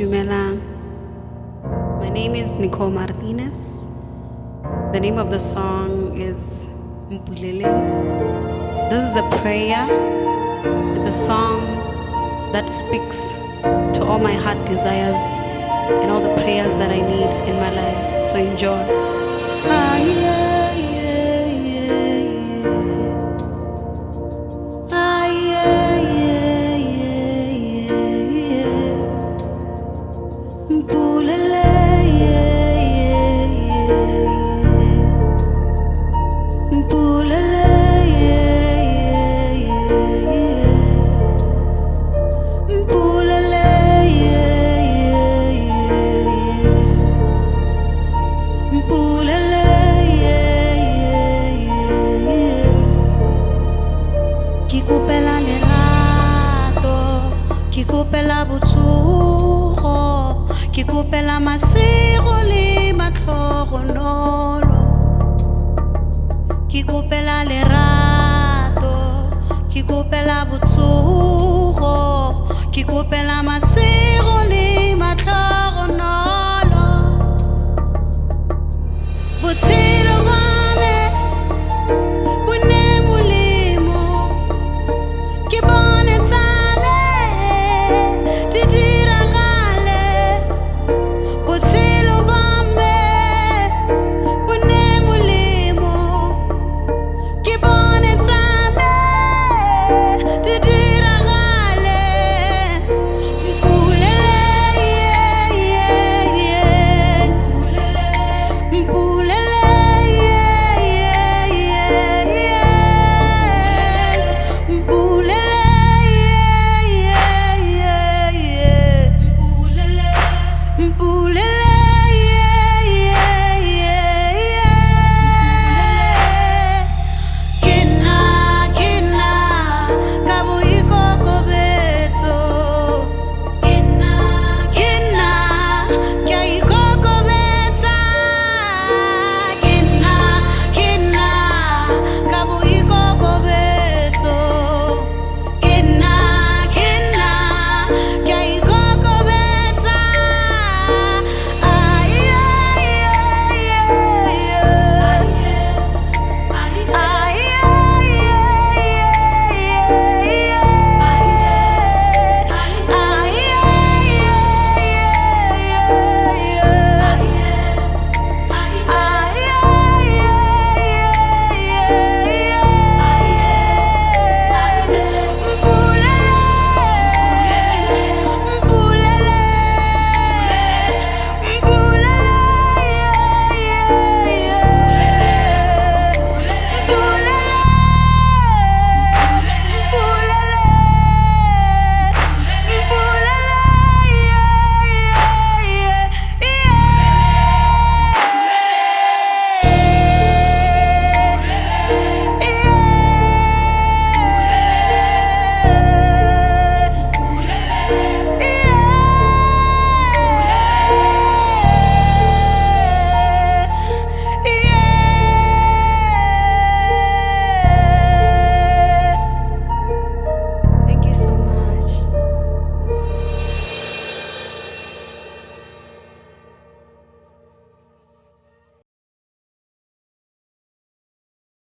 Dumelang. My name is Nicole Martinez. The name of the song is Mpuleleng. This is a prayer. It's a song that speaks to all my heart desires and all the prayers that I need in my life. So enjoy. Kikupela lerato, kikupela botsogo, kikupela masego le matlhogonolo. Kikupela lerato, kikupela botsogo, kikupela masego le matlhogonolo.